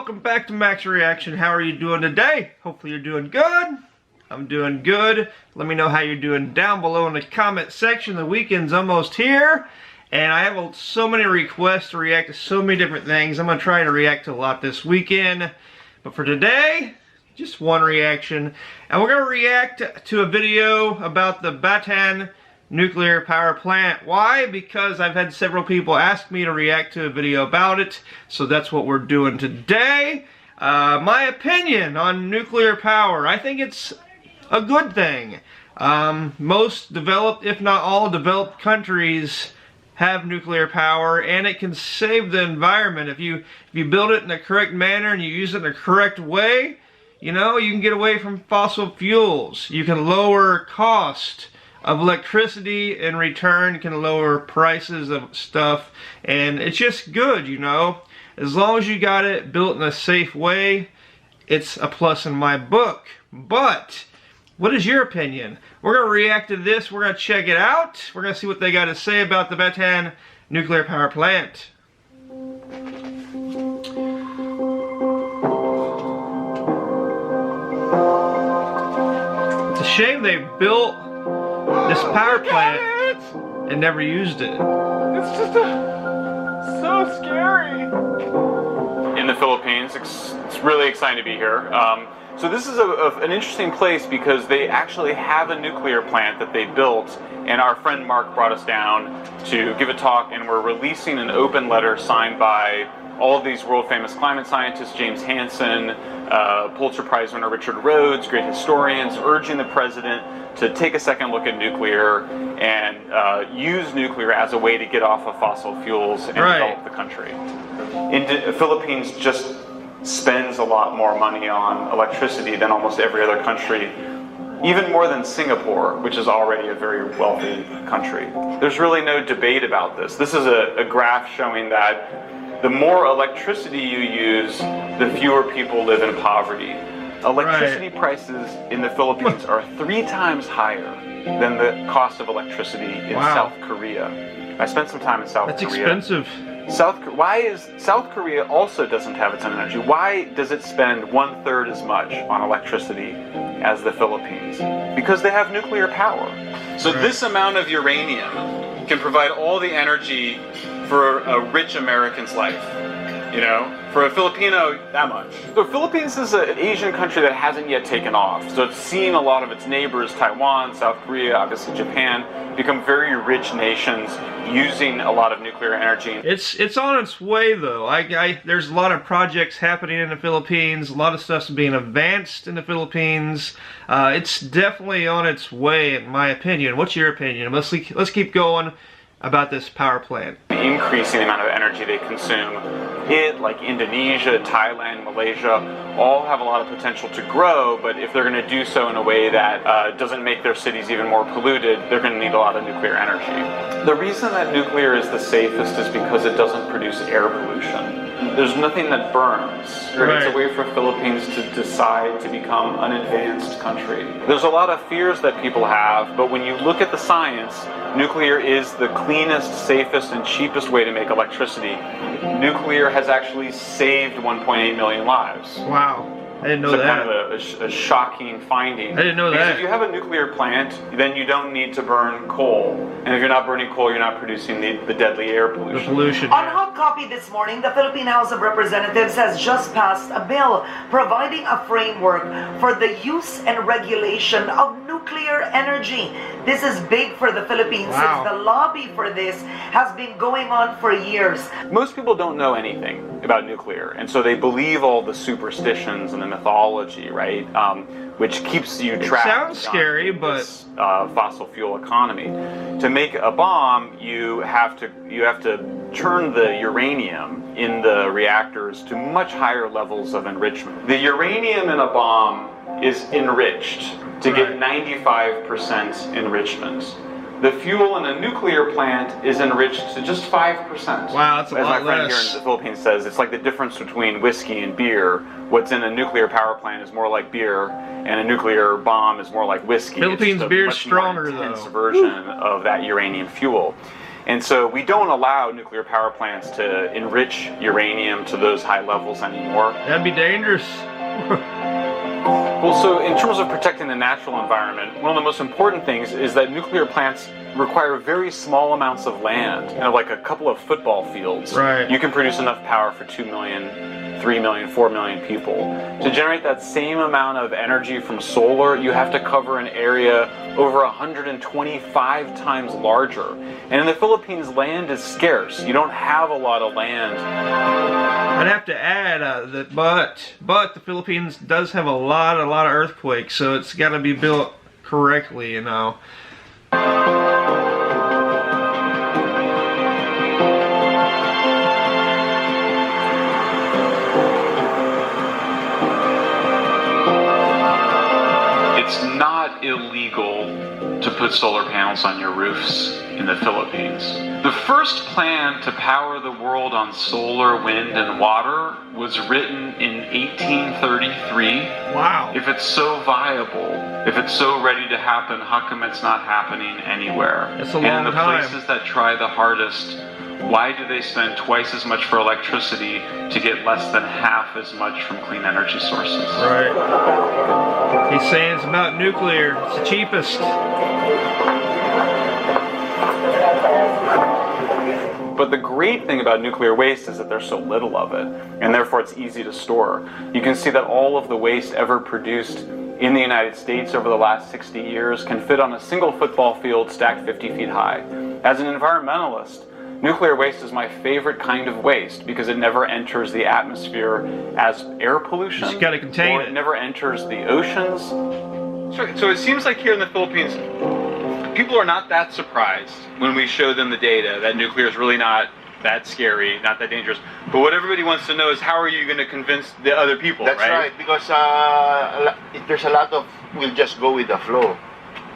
welcome back to Max Reaction. How are you doing today? Hopefully you're doing good. I'm doing good. Let me know how you're doing down below in the comment section. The weekend's almost here, and I have so many requests to react to so many different things. I'm going to try to react to a lot this weekend, but for today, just one reaction. And we're going to react to a video about the Bataan Nuclear Power Plant. Why? Because I've had several people ask me to react to a video about it, so that's what we're doing today. My opinion on nuclear power, I think it's a good thing. Most developed, if not all developed countries have nuclear power, and it can save the environment. If you build it in the correct manner and you use it in the correct way, you know, you can get away from fossil fuels. You can lower cost of electricity, in return can lower prices of stuff, and it's just good, you know. As long as you got it built in a safe way, it's a plus in my book. But what is your opinion? We're going to react to this. We're going to check it out. We're going to see what they got to say about the Bataan Nuclear Power Plant. It's a shame they built this power plant and never used it. It's just so scary. In the Philippines, it's really exciting to be here. So this is an interesting place because they actually have a nuclear plant that they built, and our friend Mark brought us down to give a talk, and we're releasing an open letter signed by all of these world-famous climate scientists, James Hansen, Pulitzer Prize winner Richard Rhodes, great historians, urging the president to take a second look at nuclear and use nuclear as a way to get off of fossil fuels and develop the country. The Philippines just spends a lot more money on electricity than almost every other country, even more than Singapore, which is already a very wealthy country. There's really no debate about this. This is a graph showing that the more electricity you use, the fewer people live in poverty. Electricity prices in the Philippines are 3 times higher than the cost of electricity in South Korea. I spent some time in South Korea. That's expensive. South Korea also doesn't have its own energy? Why does it spend 1/3 as much on electricity as the Philippines? Because they have nuclear power. So this amount of uranium can provide all the energy for a rich American's life. You know, for a Filipino, that much. The Philippines is an Asian country that hasn't yet taken off. So it's seen a lot of its neighbors, Taiwan, South Korea, obviously Japan, become very rich nations using a lot of nuclear energy. It's on its way though. There's a lot of projects happening in the Philippines. A lot of stuff's being advanced in the Philippines. It's definitely on its way, in my opinion. What's your opinion? Let's keep going about this power plant. Increasing the amount of energy they consume. Like Indonesia, Thailand, Malaysia, all have a lot of potential to grow, but if they're going to do so in a way that doesn't make their cities even more polluted, they're going to need a lot of nuclear energy. The reason that nuclear is the safest is because it doesn't produce air pollution. There's nothing that burns. It's a way for Philippines to decide to become an advanced country. There's a lot of fears that people have, but when you look at the science, nuclear is the cleanest, safest, and cheapest way to make electricity. Nuclear has actually saved 1.8 million lives. Wow. I didn't know that. It's kind of a shocking finding. I didn't know that. Because if you have a nuclear plant, then you don't need to burn coal. And if you're not burning coal, you're not producing the deadly air pollution. On hot copy this morning, the Philippine House of Representatives has just passed a bill providing a framework for the use and regulation of nuclear energy. This is big for the Philippines since the lobby for this has been going on for years. Most people don't know anything about nuclear, and so they believe all the superstitions and the mythology, right? Which keeps you trapped. It sounds scary, but fossil fuel economy. To make a bomb, you have to turn the uranium in the reactors to much higher levels of enrichment. The uranium in a bomb is enriched to get 95% enrichment. The fuel in a nuclear plant is enriched to just 5%. Wow, that's a lot less. As my friend here in the Philippines says, it's like the difference between whiskey and beer. What's in a nuclear power plant is more like beer, and a nuclear bomb is more like whiskey. Philippines beer is stronger, though. It's a much more intense version of that uranium fuel. And so we don't allow nuclear power plants to enrich uranium to those high levels anymore. That'd be dangerous. Well, so in terms of protecting the natural environment, one of the most important things is that nuclear plants require very small amounts of land, like a couple of football fields. Right. You can produce enough power for 2 million, 3 million, 4 million people. To generate that same amount of energy from solar, you have to cover an area over 125 times larger. And in the Philippines, land is scarce. You don't have a lot of land. I'd have to add that, but the Philippines does have a lot of earthquakes, so it's got to be built correctly, you know. It's not illegal to put solar panels on your roofs in the Philippines. The first plan to power the world on solar, wind, and water was written in 1833. Wow. If it's so viable, if it's so ready to happen, how come it's not happening anywhere? That's a long and the time. places that try the hardest, why do they spend twice as much for electricity to get less than half as much from clean energy sources? Right. He's saying it's about nuclear. It's the cheapest. But the great thing about nuclear waste is that there's so little of it, and therefore it's easy to store. You can see that all of the waste ever produced in the United States over the last 60 years can fit on a single football field stacked 50 feet high. As an environmentalist, nuclear waste is my favorite kind of waste because it never enters the atmosphere as air pollution. You just gotta contain or it. It never enters the oceans. So it seems like here in the Philippines, people are not that surprised when we show them the data that nuclear is really not that scary, not that dangerous. But what everybody wants to know is how are you going to convince the other people, That's right, because there's a lot of we'll just go with the flow.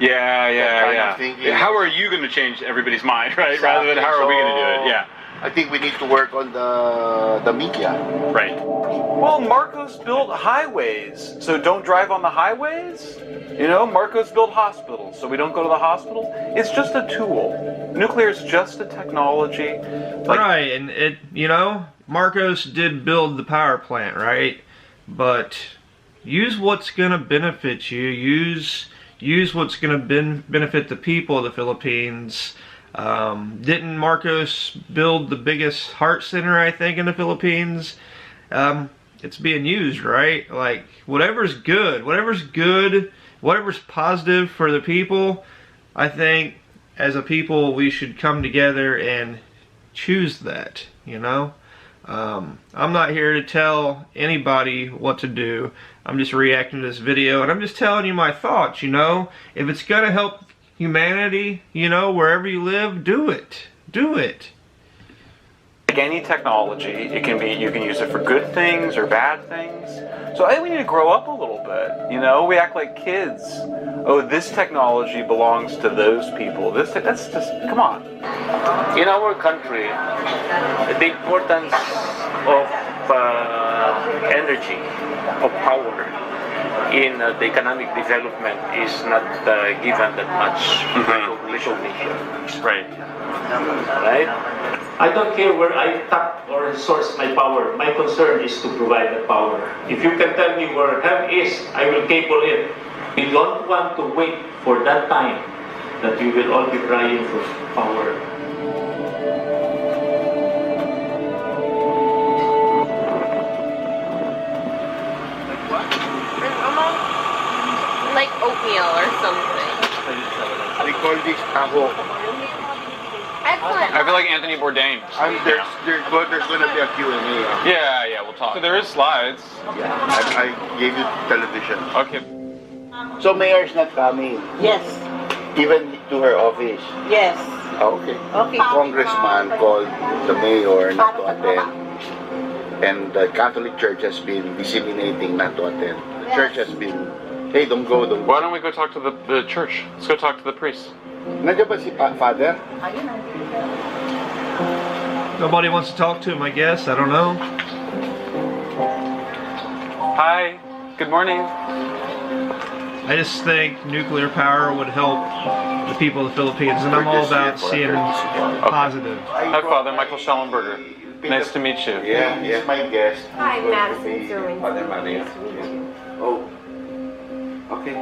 kind of thinking. How are you going to change everybody's mind, right? Rather than how are we going to do it? Yeah. I think we need to work on the media. Right. Well, Marcos built highways, so don't drive on the highways. You know, Marcos built hospitals, so we don't go to the hospital. It's just a tool. Nuclear is just a technology. Right, and it, you know, Marcos did build the power plant, right? But use what's gonna benefit you. Use what's gonna benefit the people of the Philippines. Didn't Marcos build the biggest heart center, I think, in the Philippines? It's being used, right? Like, whatever's good, whatever's positive for the people, I think, as a people, we should come together and choose that, you know? I'm not here to tell anybody what to do. I'm just reacting to this video, and I'm just telling you my thoughts, you know? If it's gonna help humanity, you know, wherever you live, do it. Do it. Like any technology, you can use it for good things or bad things. So I think we need to grow up a little bit. You know, we act like kids. Oh, this technology belongs to those people. That's just, come on. In our country, the importance of energy, of power in the economic development is not given that much recognition. Right. Right? I don't care where I tap or source my power. My concern is to provide the power. If you can tell me where help is, I will cable it. We don't want to wait for that time that we will all be crying for power. Like oatmeal or something. They call this aho. Excellent. I feel like Anthony Bourdain. There's going to be a Q&A. Yeah, we'll talk. So there is slides. I gave you television. Okay. So mayor's not coming, Yes, even to her office. yes. Okay. Okay. Congressman called the mayor not to attend, and the Catholic Church has been disseminating not to attend. The church has been, hey, don't go. Why don't we go talk to the church? Let's go talk to the priest. Nandiyan ba si Father? Nobody wants to talk to him, I guess. I don't know. Hi. Good morning. I just think nuclear power would help the people of the Philippines, and I'm all about seeing positive. Hi, Father Michael Schellenberger. Nice to meet you. Yeah, he's my guest. Hi, Madison Zerwin. Father Maria. Nice to meet you. Oh, okay.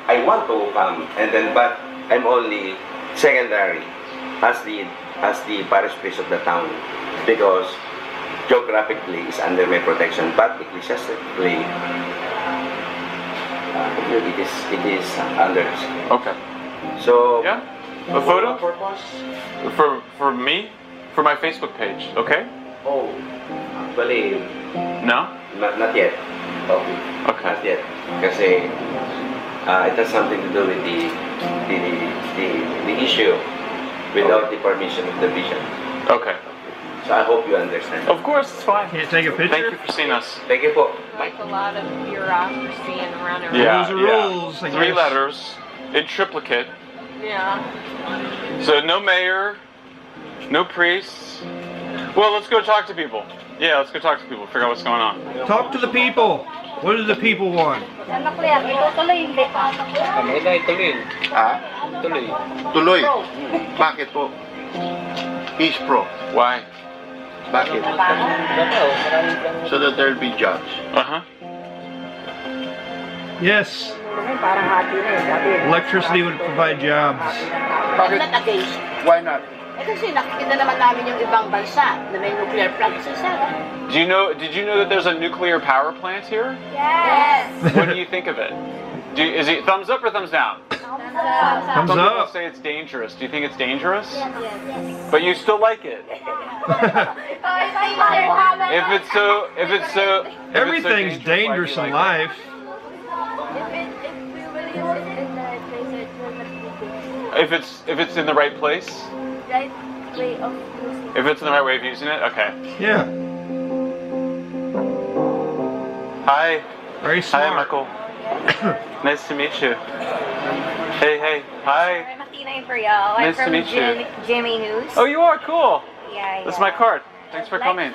I want to come, and then but I'm only secondary as the parish priest of the town because geographically is under my protection, but ecclesiastically it is under. Okay. So Yeah? A photo? For me? For my Facebook page, okay? Oh, actually, No? not yet. Okay. Okay. Not yet. Kasi it has something to do with the issue without the permission of the bishop. Okay. So I hope you understand. Of course, it's fine. Can't take a Thank picture? you for seeing us. Thank you po. Like a lot of bureaucracy and around everything. Yeah, Rules are yeah. rules, I 3 guess. letters in triplicate. Yeah. So no mayor, no priests. Well, let's go talk to people. Yeah, let's go talk to people. Figure out what's going on. Talk to the people. What do the people want? Ah? Tuloy. Bakit po? He's pro. Why? Bakit? So that there'll be jobs. Uh-huh. Yes. Electricity would provide jobs. Bakit? Not against. Why not? Eh kasi nakikita naman namin yung ibang bansa na may nuclear plant sa sana. Did you know that there's a nuclear power plant here? Yes! What do you think of it? Is it thumbs up or thumbs down? Thumbs Some people up. say it's dangerous. Do you think it's dangerous? But you still like it. If it's so Everything's dangerous in life. If it's in the right place, Right way of using. if it's in the right way of using it, okay. Yeah. Hi, Very hi, smart. Michael. Nice to meet you. Hey, hi. I'm Athena Imperial. I'm Nice to from meet you. Jimmy News. Oh, you are cool. Yeah, That's my card. Thanks for coming.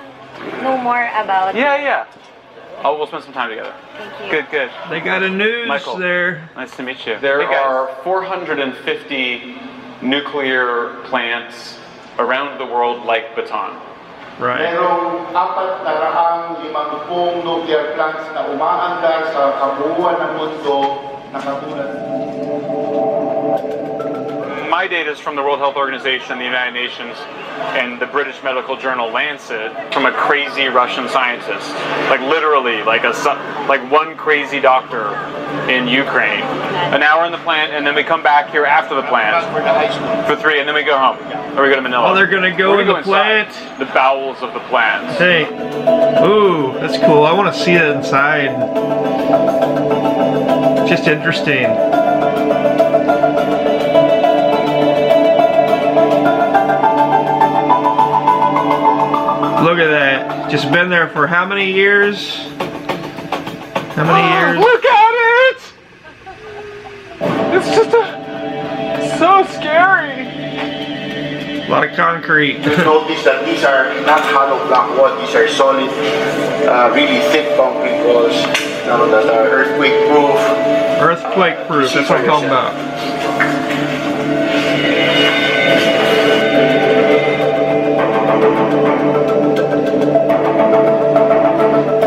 Know more about. Yeah. Oh, we'll spend some time together. Thank you. Good. They got a news Michael. there. Nice to meet you. There are 450 nuclear plants around the world like Bataan. Right. Merong 450 nuclear plants na umaandar sa kabuuan ng mundo na katulad. My data is from the World Health Organization, the United Nations, and the British medical journal Lancet, from a crazy Russian scientist. Like literally, like one crazy doctor in Ukraine. An hour in the plant, and then we come back here after the plant for 3, and then we go home. Or we go to Manila. Oh, they're gonna go Or we in the inside plant? The bowels of the plant. Hey. Ooh, that's cool. I want to see it inside. Just interesting. Look at that. Just been there for how many years? How many years? Look at it! It's just so scary. A lot of concrete. Notice that these are not hollow block walls, these are solid, really thick concrete walls that are earthquake proof. Earthquake proof. That's what I'm talking about.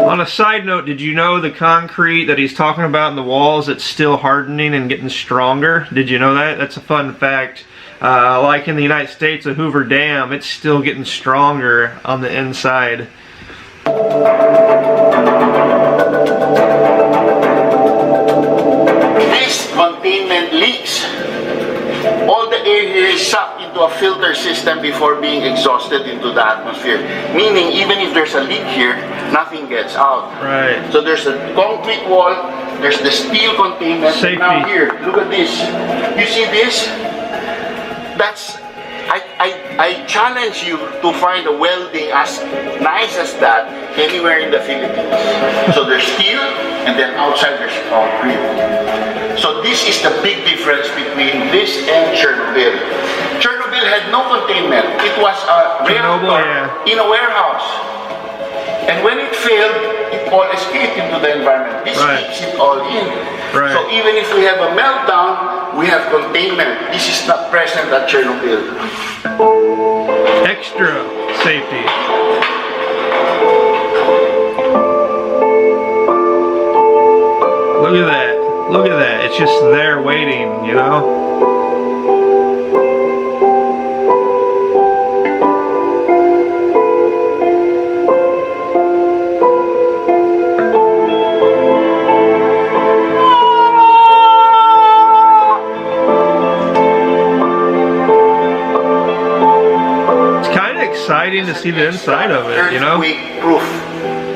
On a side note, did you know the concrete that he's talking about in the walls, it's still hardening and getting stronger? Did you know that? That's a fun fact. Like in the United States, the Hoover Dam, it's still getting stronger on the inside. This containment leaks. All the air here is sucked into a filter system before being exhausted into the atmosphere. Meaning, even if there's a leak here, nothing gets out. Right. So there's a concrete wall, there's the steel containment. Safety. Now here, look at this. You see this? That's, I challenge you to find a welding as nice as that anywhere in the Philippines. So there's steel, and then outside there's concrete. So this is the big difference between this and Chernobyl. Chernobyl had no containment. It was a Chernobyl, reactor yeah. in a warehouse. And when it failed, it all escaped into the environment. This Right. keeps it all in. Right. So even if we have a meltdown, we have containment. This is not present at Chernobyl. Extra safety. Look at that. Look at that. It's just there waiting, you know? It's kind of exciting to see the inside of it, you know? Earthquake proof.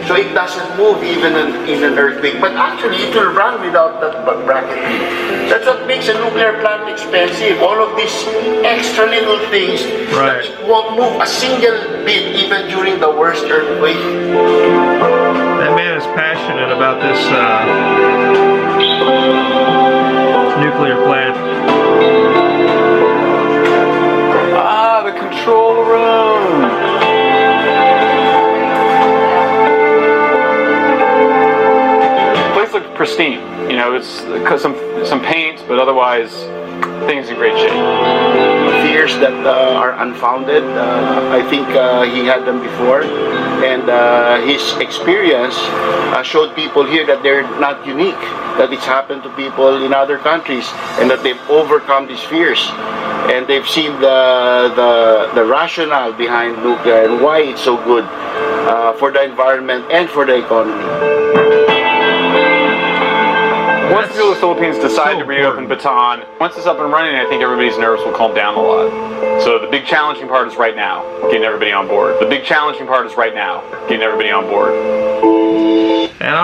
So it doesn't move even in an earthquake. But actually, it will run without that bracket. That's what makes a nuclear plant expensive. All of these extra little things Right. that it won't move a single bit even during the worst earthquake. That man is passionate about this nuclear plant. Ah, the control room. Place looks pristine. You know, it's some paint, but otherwise things in great shape. Fears that are unfounded. I think he had them before, and his experience showed people here that they're not unique, that it's happened to people in other countries, and that they've overcome these fears, and they've seen the rationale behind nuclear and why it's so good for the environment and for the economy. Once the people of the Philippines decide so to reopen important. Bataan, once it's up and running, I think everybody's nerves will calm down a lot. So the big challenging part is right now, getting everybody on board. The big challenging part is right now, getting everybody on board. And I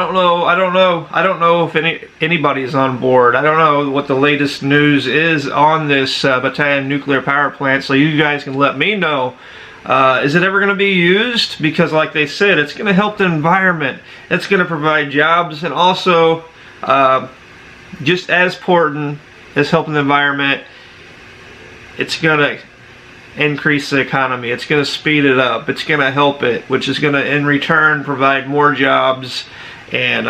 don't know if anybody's on board. I don't know what the latest news is on this Bataan Nuclear Power Plant, so you guys can let me know. Is it ever going to be used? Because like they said, it's going to help the environment. It's going to provide jobs, and also just as important as helping the environment, it's going to increase the economy. It's going to speed it up. It's going to help it, which is going to in return provide more jobs and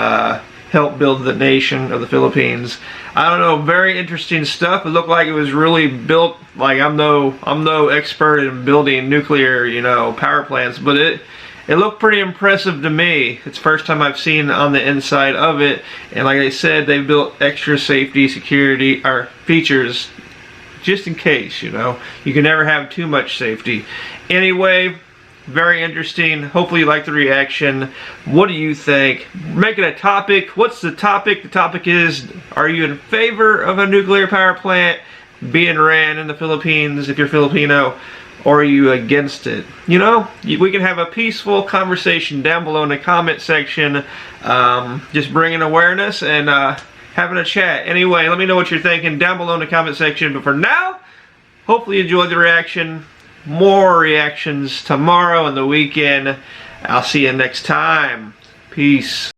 help build the nation of the Philippines. I don't know, very interesting stuff. It looked like it was really built, like I'm no expert in building nuclear, you know, power plants, but it looked pretty impressive to me. It's the first time I've seen on the inside of it, and like I said, they built extra safety, security, or features just in case, you know. You can never have too much safety. Anyway, very interesting. Hopefully you like the reaction. What do you think? Make it a topic. What's the topic? The topic is, are you in favor of a nuclear power plant being ran in the Philippines if you're Filipino? Or are you against it? You know, we can have a peaceful conversation down below in the comment section. Just bringing awareness and having a chat. Anyway, let me know what you're thinking down below in the comment section. But for now, hopefully you enjoyed the reaction. More reactions tomorrow and the weekend. I'll see you next time. Peace.